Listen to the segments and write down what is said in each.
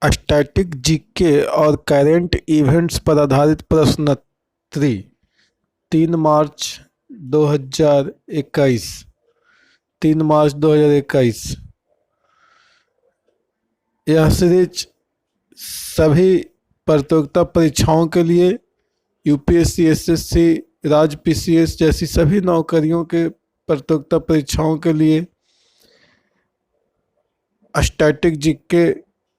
Static GK और current events पर आधारित प्रश्नोत्तरी 3 मार्च 2021। 3 मार्च 2021। यह सीरीज सभी प्रतियोगिता परीक्षाओं के लिए यूपीएससी, एसएससी, राज्य पीसीएस जैसी सभी नौकरियों के प्रतियोगिता परीक्षाओं के लिए स्टैटिक जीके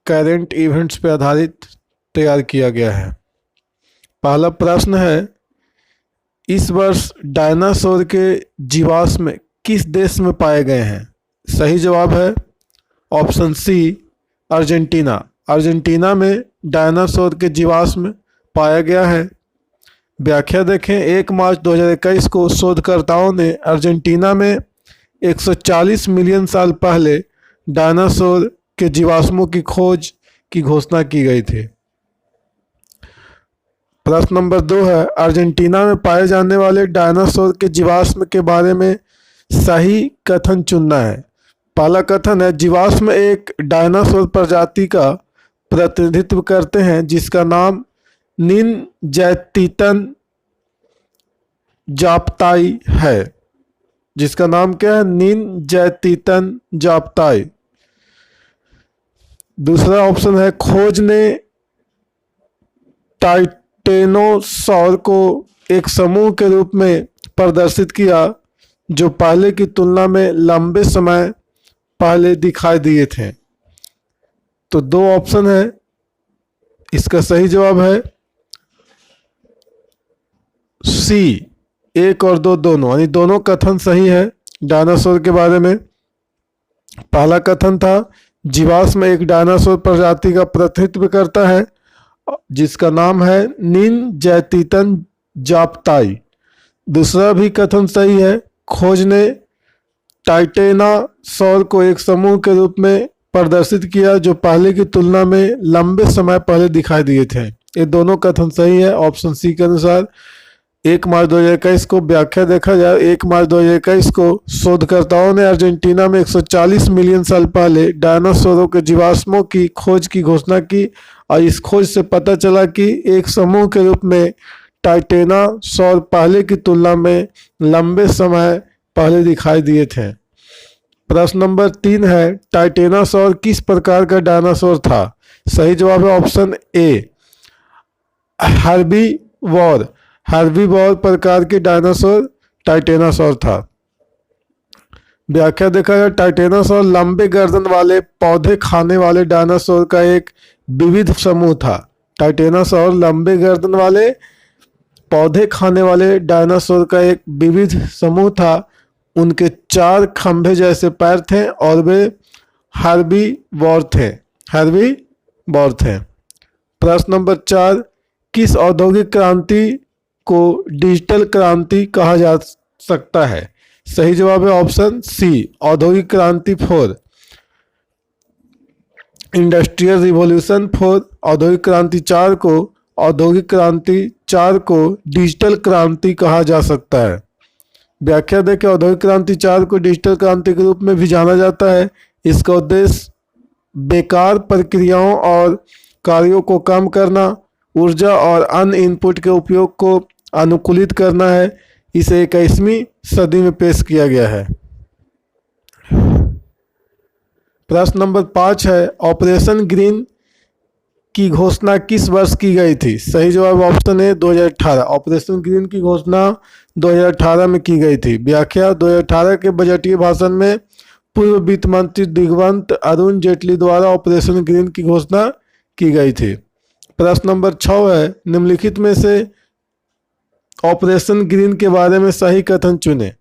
करंट इवेंट्स पर आधारित तैयार किया गया है। पहला प्रश्न है, इस वर्ष डायनासोर के जीवाश्म किस देश में पाए गए हैं? सही जवाब है ऑप्शन सी, अर्जेंटीना। अर्जेंटीना में डायनासोर के जीवाश्म पाया गया है। व्याख्या देखें, 1 मार्च 2021 को शोधकर्ताओं ने अर्जेंटीना में 140 मिलियन साल पहले डायनासोर के जीवाश्मों की खोज की घोषणा की गई थी। प्रश्न नंबर 2 है, अर्जेंटीना में पाए जाने वाले डायनासोर के जीवाश्म के बारे में सही कथन चुनना है। पहला कथन है, जीवाश्म एक डायनासोर प्रजाति का प्रतिनिधित्व करते हैं जिसका नाम निनजैतीतन जाप्ताई है। जिसका नाम क्या है? निनजैतीतन जाप्ताई। दूसरा ऑप्शन है, खोज ने टाइटेनोसॉर को एक समूह के रूप में प्रदर्शित किया जो पहले की तुलना में लंबे समय पहले दिखाई दिए थे। तो 2 ऑप्शन है, इसका सही जवाब है सी, 1 और 2 दोनों, यानी दोनों कथन सही है डायनासोर के बारे में। पहला कथन था, जीवाश्म एक डायनासोर प्रजाति का प्रतिनिधित्व करता है जिसका नाम है निनजैतीतन जाप्ताई। दूसरा भी कथन सही है, खोज ने टाइटेनोसॉर को एक समूह के रूप में प्रदर्शित किया जो पहले की तुलना में लंबे समय पहले दिखाई दिए थे। ये दोनों कथन सही है ऑप्शन सी के अनुसार। 1 मार्च 2021 को व्याख्या देखा जाए, 1 मार्च 2021 को शोधकर्ताओं ने अर्जेंटीना में 140 मिलियन साल पहले डायनासोरों के जीवाश्मों की खोज की घोषणा की और इस खोज से पता चला कि एक समूह के रूप में टाइटेनोसॉर पहले की तुलना में लंबे समय पहले दिखाई दिए थे। प्रश्न नंबर 3 है, टाइटेनोसॉर किस प्रकार का डायनासोर था? सही जवाब है ऑप्शन ए, हर्बीवोर। हर्बीवोर प्रकार के डायनासोर टाइटेनोसॉर था। व्याख्या देखा जाए, टाइटेनोसॉर लंबे गर्दन वाले पौधे खाने वाले डायनासोर का एक विविध समूह था। टाइटेनोसॉर लंबे गर्दन वाले पौधे खाने वाले डायनासोर का एक विविध समूह था। उनके 4 खंभे जैसे पैर थे और वे हर्बीवोर थे। हर्बीवोर थे। प्रश्न नंबर 4, किस औद्योगिक क्रांति को डिजिटल क्रांति कहा जा सकता है? सही जवाब है ऑप्शन सी, औद्योगिक क्रांति 4, इंडस्ट्रियल रिवॉल्यूशन 4। औद्योगिक क्रांति 4 को डिजिटल क्रांति कहा जा सकता है। व्याख्या देखें, औद्योगिक क्रांति 4 को डिजिटल क्रांति के रूप में भी जाना जाता है। इसका उद्देश्य बेकार प्रक्रियाओं और कार्यों को कम करना, ऊर्जा और अन्य इनपुट के उपयोग को अनुकूलित करना है। इसे 21वीं सदी में पेश किया गया है। प्रश्न नंबर 5 है, ऑपरेशन ग्रीन की घोषणा किस वर्ष की गई थी? सही जवाब ऑप्शन है 2018। ऑपरेशन ग्रीन की घोषणा 2018 में की गई थी। व्याख्या, 2018 के बजटीय भाषण में पूर्व वित्त मंत्री दिग्वंत अरुण जेटली द्वारा ऑपरेशन ग्रीन की घोषणा की गई थी। प्रश्न नंबर 6 है, निम्नलिखित में से ऑपरेशन ग्रीन के बारे में सही कथन चुने।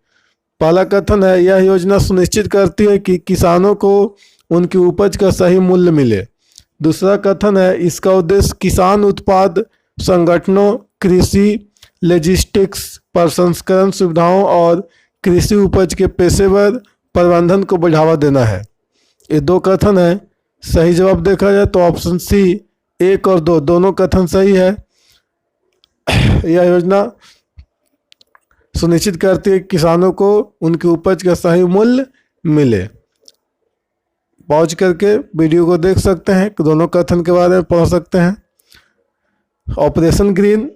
पहला कथन है, यह योजना सुनिश्चित करती है कि किसानों को उनकी उपज का सही मूल्य मिले। दूसरा कथन है, इसका उद्देश्य किसान उत्पाद संगठनों, कृषि लॉजिस्टिक्स, प्रसंस्करण सुविधाओं और कृषि उपज के पेशेवर प्रबंधन को बढ़ावा देना है। ये 2 कथन है। सही जवाब देखा जाए तो ऑप्शन सी, 1 और 2 दोनों कथन सही है। यह योजना सुनिश्चित करती है कि किसानों को उनकी उपज का सही मूल्य मिले। पॉज करके वीडियो को देख सकते हैं, दोनों कथन के बारे में पढ़ सकते हैं। ऑपरेशन ग्रीन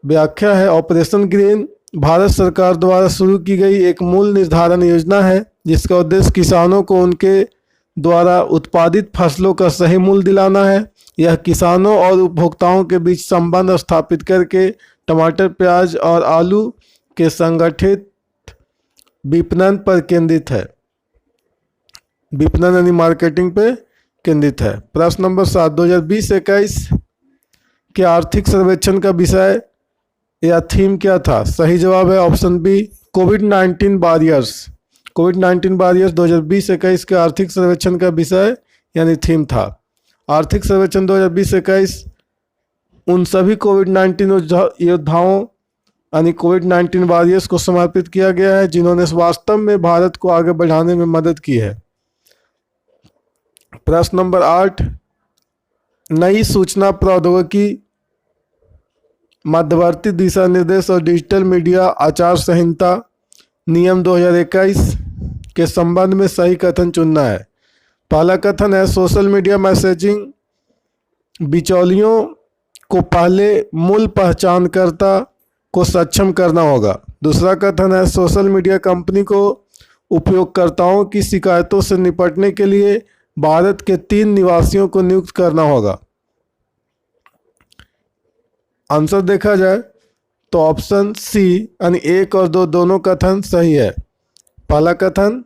व्याख्या है, ऑपरेशन ग्रीन भारत सरकार द्वारा शुरू की गई एक मूल्य निर्धारण योजना है जिसका उद्देश्य किसानों को उनके द्वारा उत्पादित फसलों का सही मूल्य दिलाना है। यह किसानों और उपभोक्ताओं के बीच संबंध स्थापित करके टमाटर, प्याज और आलू के संगठित विपणन पर केंद्रित है। विपणन यानी मार्केटिंग पे केंद्रित है। प्रश्न नंबर 7, 2020-21 के आर्थिक सर्वेक्षण का विषय या थीम क्या था? सही जवाब है ऑप्शन बी, कोविड-19 वॉरियर्स। कोविड-19 वॉरियर्स 2020-21 के आर्थिक सर्वेक्षण का विषय यानी थीम था। आर्थिक सर्वेक्षण 2020-21 उन सभी कोविड-19 योद्धाओं यानी कोविड-19 वॉरियर्स को समर्पित किया गया है जिन्होंने वास्तव में भारत को आगे बढ़ाने में मदद की है। प्रश्न नंबर 8, नई सूचना प्रौद्योगिकी मध्यवर्ती दिशा निर्देश और डिजिटल मीडिया आचार संहिता नियम 2021 के संबंध में सही कथन चुनना है। पहला कथन है, सोशल मीडिया मैसेजिंग बिचौलियों को पहले मूल पहचानकर्ता को सक्षम करना होगा। दूसरा कथन है, सोशल मीडिया कंपनी को उपयोगकर्ताओं की शिकायतों से निपटने के लिए भारत के 3 निवासियों को नियुक्त करना होगा। आंसर देखा जाए तो ऑप्शन सी यानी 1 और 2 दोनों कथन सही है। पहला कथन,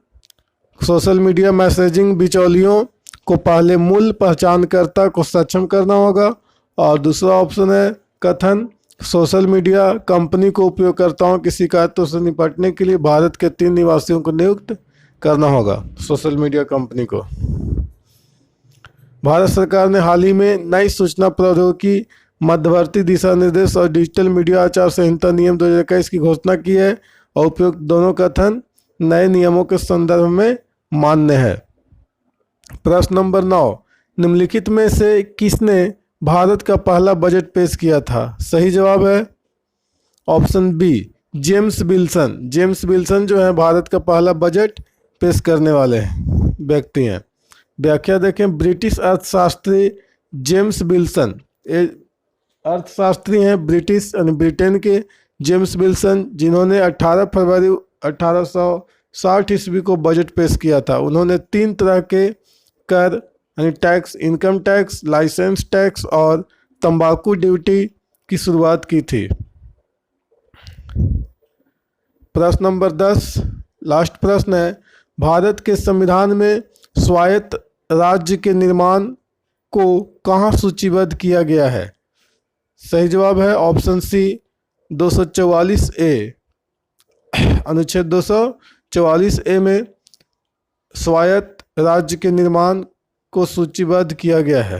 सोशल मीडिया मैसेजिंग बिचौलियों को पहले मूल पहचानकर्ता को सक्षम करना होगा, और दूसरा ऑप्शन है कथन, सोशल मीडिया कंपनी को उपयोगकर्ताओं की शिकायतों से निपटने के लिए भारत के 3 निवासियों को नियुक्त करना होगा। सोशल मीडिया कंपनी को भारत सरकार ने हाल ही में नई सूचना प्रौद्योगिकी मध्यवर्ती दिशा निर्देश और डिजिटल मीडिया आचार संहिता नियम 2021 की घोषणा की है और उपयुक्त दोनों कथन नए नियमों के संदर्भ में मान्य है। प्रश्न नंबर 9, निम्नलिखित में से किसने भारत का पहला बजट पेश किया था? सही जवाब है option B, James Wilson. James Wilson जो है भारत का पहला बजट पेश करने वाले व्यक्ति हैं। व्याख्या देखें, ब्रिटिश अर्थशास्त्री जेम्स विल्सन, अर्थशास्त्री हैं ब्रिटिश यानी ब्रिटेन के जेम्स विल्सन, जिन्होंने 18 फरवरी 1860 ईस्वी को बजट पेश किया था। उन्होंने 3 तरह के कर यानी tax, income tax, licence tax और तंबाकू ड्यूटी की शुरुआत की थी। प्रश्न नंबर 10, लास्ट प्रश्न है, भारत के संविधान में स्वायत्त राज्य के निर्माण को कहाँ सूचीबद्ध किया गया है? सही जवाब है ऑप्शन सी, 244A। अनुच्छेद 244A में स्वायत्त राज्य के निर्माण को सूचीबद्ध किया गया है।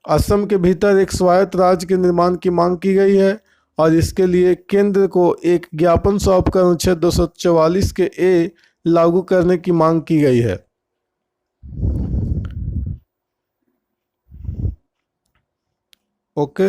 असम के भीतर एक स्वायत्त राज्य के निर्माण की मांग की गई है और इसके लिए केंद्र को एक ज्ञापन सौंपकर अनुच्छेद 244 के ए लागू करने की मांग की गई है। ओके।